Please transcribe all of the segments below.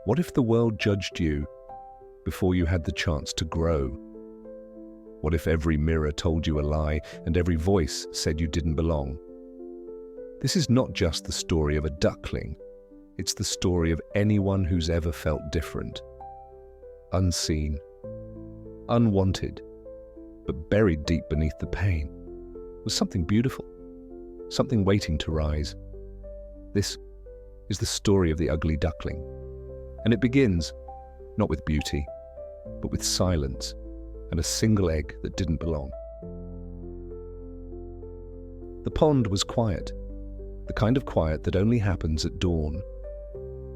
What if the world judged you before you had the chance to grow? What if every mirror told you a lie and every voice said you didn't belong? This is not just the story of a duckling. It's the story of anyone who's ever felt different. Unseen, unwanted, but buried deep beneath the pain was something beautiful, something waiting to rise. This is the story of the ugly duckling, and it begins not with beauty, but with silence and a single egg that didn't belong. The pond was quiet, the kind of quiet that only happens at dawn.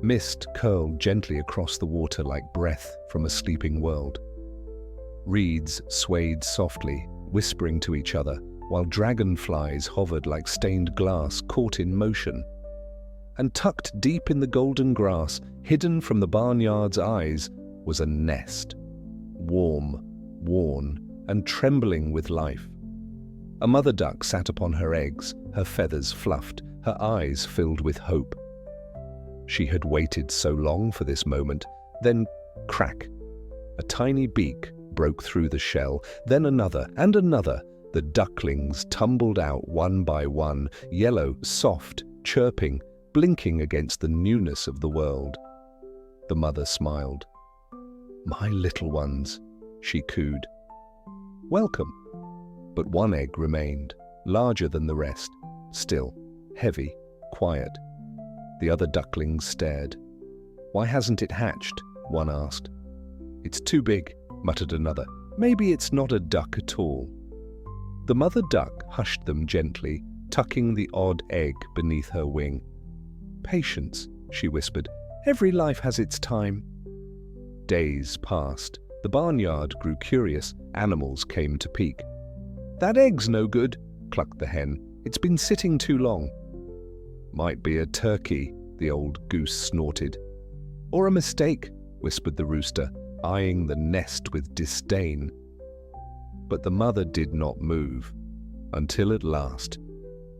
Mist curled gently across the water like breath from a sleeping world. Reeds swayed softly, whispering to each other, while dragonflies hovered like stained glass caught in motion. And tucked deep in the golden grass, hidden from the barnyard's eyes, was a nest, warm, worn, and trembling with life. A mother duck sat upon her eggs, her feathers fluffed, her eyes filled with hope. She had waited so long for this moment, then crack! A tiny beak broke through the shell, then another and another. The ducklings tumbled out one by one, yellow, soft, chirping, blinking against the newness of the world. The mother smiled. "My little ones," she cooed. "Welcome." But one egg remained, larger than the rest, still, heavy, quiet. The other ducklings stared. "Why hasn't it hatched?" one asked. "It's too big," muttered another. "Maybe it's not a duck at all." The mother duck hushed them gently, tucking the odd egg beneath her wing. "Patience," she whispered. "Every life has its time." Days passed. The barnyard grew curious. Animals came to peek. "That egg's no good," clucked the hen. "It's been sitting too long." "Might be a turkey," the old goose snorted. "Or a mistake," whispered the rooster, eyeing the nest with disdain. But the mother did not move, until at last,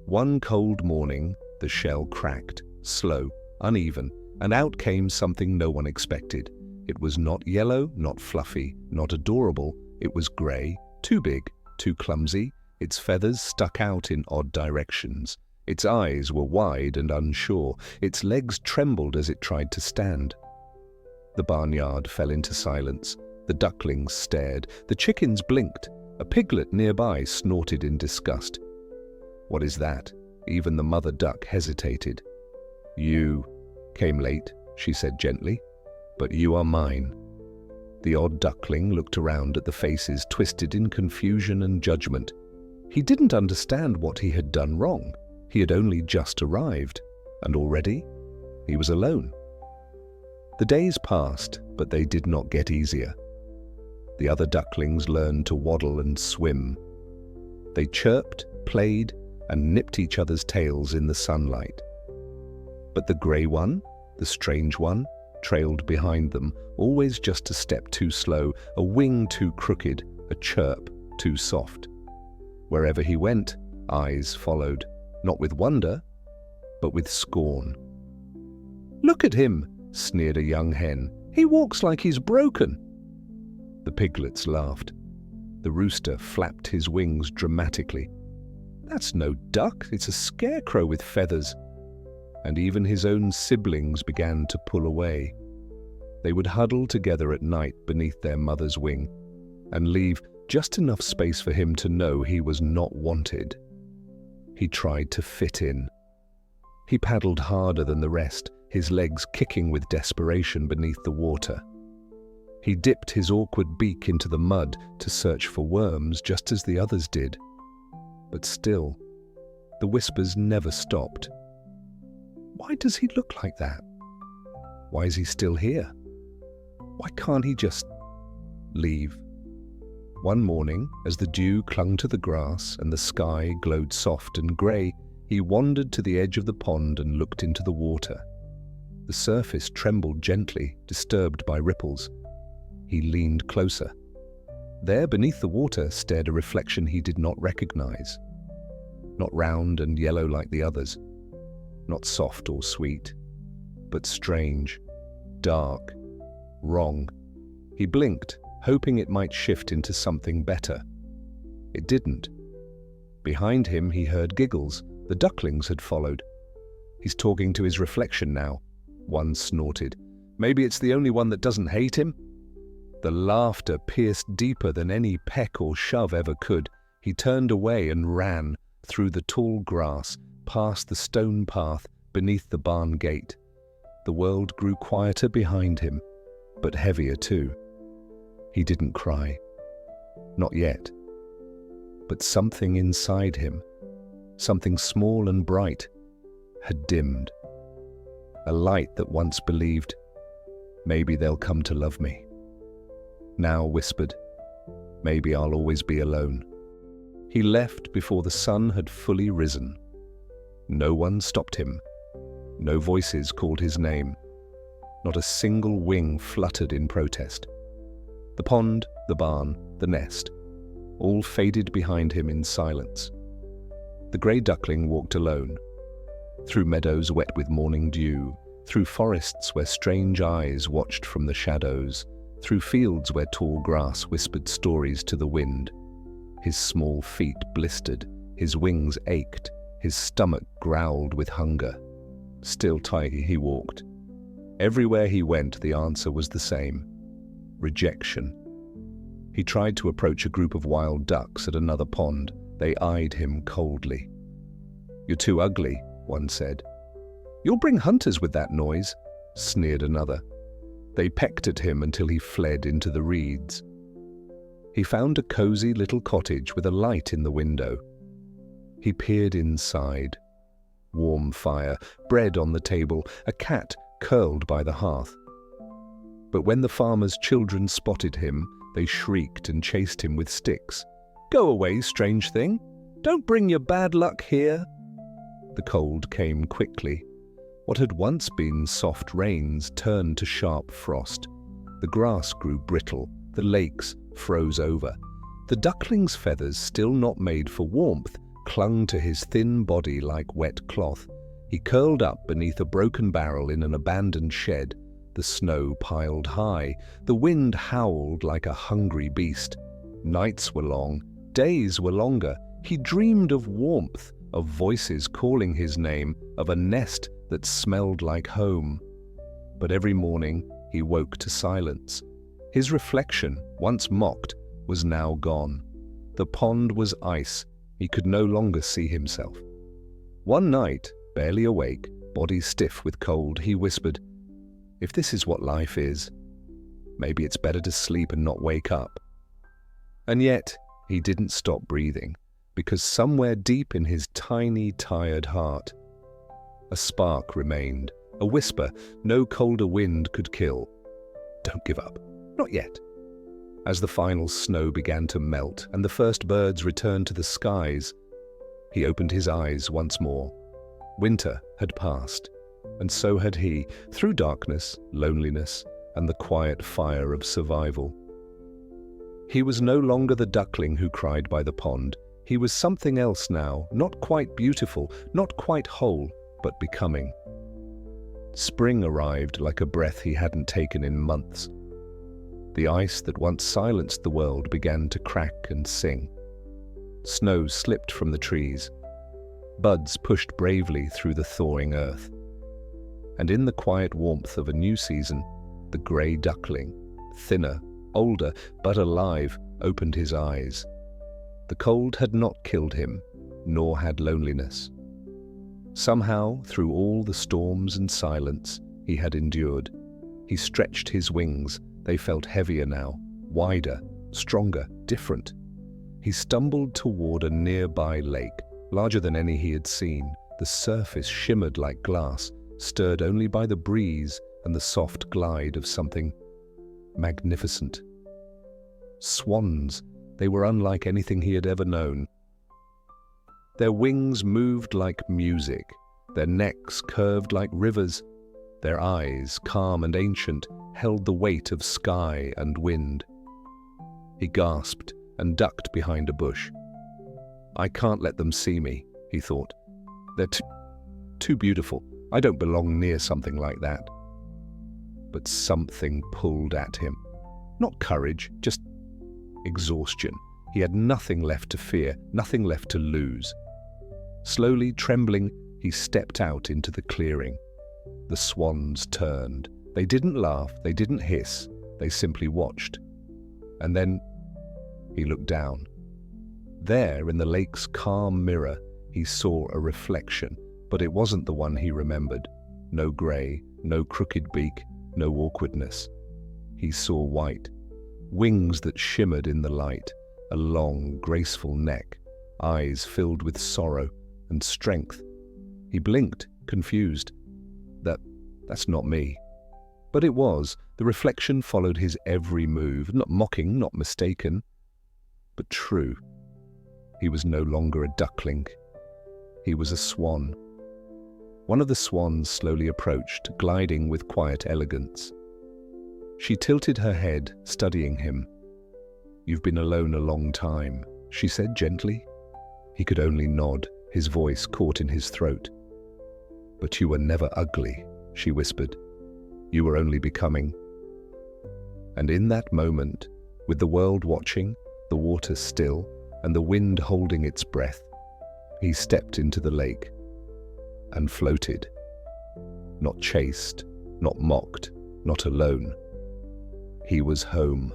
one cold morning, the shell cracked, slow, uneven, and out came something no one expected. It was not yellow, not fluffy, not adorable. It was grey, too big, too clumsy. Its feathers stuck out in odd directions. Its eyes were wide and unsure. Its legs trembled as it tried to stand. The barnyard fell into silence. The ducklings stared. The chickens blinked. A piglet nearby snorted in disgust. "What is that?" Even the mother duck hesitated. "You came late," she said gently, "but you are mine." The odd duckling looked around at the faces twisted in confusion and judgment. He didn't understand what he had done wrong. He had only just arrived, and already he was alone. The days passed, but they did not get easier. The other ducklings learned to waddle and swim. They chirped, played, and nipped each other's tails in the sunlight. But the grey one, the strange one, trailed behind them, always just a step too slow, a wing too crooked, a chirp too soft. Wherever he went, eyes followed, not with wonder, but with scorn. "Look at him," sneered a young hen. "He walks like he's broken." The piglets laughed. The rooster flapped his wings dramatically. "That's no duck, it's a scarecrow with feathers." And even his own siblings began to pull away. They would huddle together at night beneath their mother's wing and leave just enough space for him to know he was not wanted. He tried to fit in. He paddled harder than the rest, his legs kicking with desperation beneath the water. He dipped his awkward beak into the mud to search for worms just as the others did. But still, the whispers never stopped. Why does he look like that? Why is he still here? Why can't he just leave? One morning, as the dew clung to the grass and the sky glowed soft and grey, he wandered to the edge of the pond and looked into the water. The surface trembled gently, disturbed by ripples. He leaned closer. There, beneath the water, stared a reflection he did not recognize. Not round and yellow like the others. Not soft or sweet, but strange, dark, wrong. He blinked, hoping it might shift into something better. It didn't. Behind him he heard giggles. The ducklings had followed. He's talking to his reflection now. One snorted. Maybe it's the only one that doesn't hate him? The laughter pierced deeper than any peck or shove ever could. He turned away and ran through the tall grass, past the stone path beneath the barn gate. The world grew quieter behind him, but heavier too. He didn't cry. Not yet. But something inside him, something small and bright, had dimmed. A light that once believed, maybe they'll come to love me. Now whispered, maybe I'll always be alone. He left before the sun had fully risen. No one stopped him. No voices called his name. Not a single wing fluttered in protest. The pond, the barn, the nest, all faded behind him in silence. The grey duckling walked alone, through meadows wet with morning dew, through forests where strange eyes watched from the shadows, through fields where tall grass whispered stories to the wind. His small feet blistered, his wings ached, his stomach growled with hunger. Still tight he walked. Everywhere he went, the answer was the same: rejection. He tried to approach a group of wild ducks at another pond. They eyed him coldly. "You're too ugly," one said. "You'll bring hunters with that noise," sneered another. They pecked at him until he fled into the reeds. He found a cozy little cottage with a light in the window. He peered inside. Warm fire, bread on the table, a cat curled by the hearth. But when the farmer's children spotted him, they shrieked and chased him with sticks. "Go away, strange thing! Don't bring your bad luck here!" The cold came quickly. What had once been soft rains turned to sharp frost. The grass grew brittle, the lakes froze over. The duckling's feathers, still not made for warmth, clung to his thin body like wet cloth. He curled up beneath a broken barrel in an abandoned shed. The snow piled high. The wind howled like a hungry beast. Nights were long, days were longer. He dreamed of warmth, of voices calling his name, of a nest that smelled like home. But every morning he woke to silence. His reflection, once mocked, was now gone. The pond was ice. He could no longer see himself. One night, barely awake, body stiff with cold, he whispered, "If this is what life is, maybe it's better to sleep and not wake up." And yet, he didn't stop breathing, because somewhere deep in his tiny, tired heart, a spark remained, a whisper no colder wind could kill. "Don't give up. Not yet." As the final snow began to melt and the first birds returned to the skies, he opened his eyes once more. Winter had passed, and so had he, through darkness, loneliness, and the quiet fire of survival. He was no longer the duckling who cried by the pond. He was something else now, not quite beautiful, not quite whole, but becoming. Spring arrived like a breath he hadn't taken in months. The ice that once silenced the world began to crack and sing. Snow slipped from the trees. Buds pushed bravely through the thawing earth. And in the quiet warmth of a new season, the grey duckling, thinner, older, but alive, opened his eyes. The cold had not killed him, nor had loneliness. Somehow, through all the storms and silence he had endured, he stretched his wings. They felt heavier now, wider, stronger, different. He stumbled toward a nearby lake, larger than any he had seen. The surface shimmered like glass, stirred only by the breeze and the soft glide of something magnificent. Swans, they were unlike anything he had ever known. Their wings moved like music, their necks curved like rivers, their eyes, calm and ancient, held the weight of sky and wind. He gasped and ducked behind a bush. "I can't let them see me," he thought. "They're too beautiful. I don't belong near something like that." but something pulled at him. Not courage, just exhaustion. He had nothing left to fear, nothing left to lose. Slowly, trembling, he stepped out into the clearing. The swans turned. They didn't laugh, they didn't hiss, they simply watched. And then he looked down. There, in the lake's calm mirror, he saw a reflection, but it wasn't the one he remembered. No grey, no crooked beak, no awkwardness. He saw white, wings that shimmered in the light, a long, graceful neck, eyes filled with sorrow and strength. He blinked, confused. That's not me. But it was. The reflection followed his every move, not mocking, not mistaken, but true. He was no longer a duckling. He was a swan. One of the swans slowly approached, gliding with quiet elegance. She tilted her head, studying him. "You've been alone a long time," she said gently. He could only nod, his voice caught in his throat. "But you were never ugly," she whispered. "You were only becoming." And in that moment, with the world watching, the water still, and the wind holding its breath, he stepped into the lake and floated. Not chased, not mocked, not alone. He was home.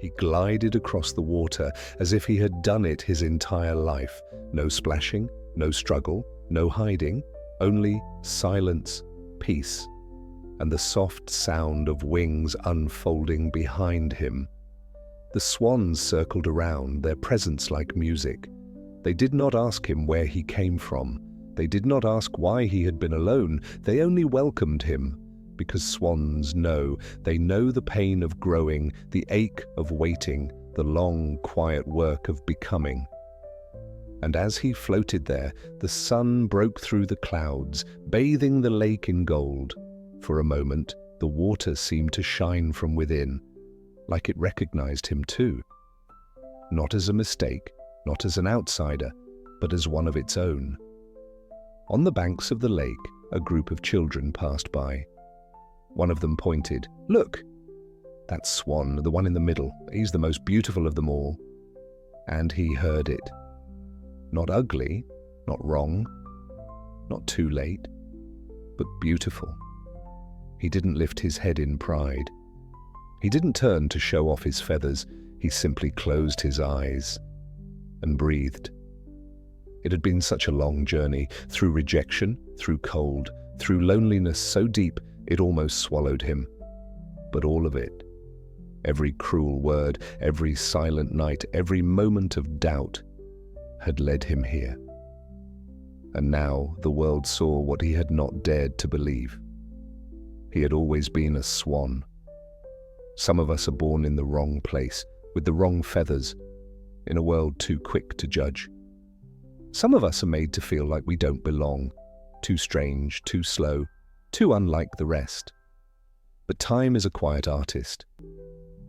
He glided across the water as if he had done it his entire life. No splashing, no struggle, no hiding, only silence, peace, and the soft sound of wings unfolding behind him. The swans circled around, their presence like music. They did not ask him where he came from. They did not ask why he had been alone. They only welcomed him, because swans know. They know the pain of growing, the ache of waiting, the long, quiet work of becoming. And as he floated there, the sun broke through the clouds, bathing the lake in gold. For a moment, the water seemed to shine from within, like it recognized him too. Not as a mistake, not as an outsider, but as one of its own. On the banks of the lake, a group of children passed by. One of them pointed. "Look! That swan, the one in the middle, he's the most beautiful of them all." And he heard it. Not ugly, not wrong, not too late, but beautiful. He didn't lift his head in pride. He didn't turn to show off his feathers. He simply closed his eyes and breathed. It had been such a long journey, through rejection, through cold, through loneliness so deep it almost swallowed him. But all of it, every cruel word, every silent night, every moment of doubt, had led him here. And now the world saw what he had not dared to believe. He had always been a swan. Some of us are born in the wrong place, with the wrong feathers, in a world too quick to judge. Some of us are made to feel like we don't belong, too strange, too slow, too unlike the rest. But time is a quiet artist,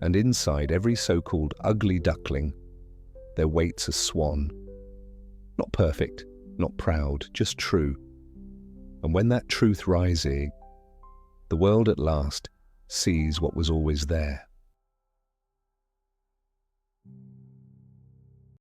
and inside every so-called ugly duckling, there waits a swan. Not perfect, not proud, just true. And when that truth rises, the world at last sees what was always there.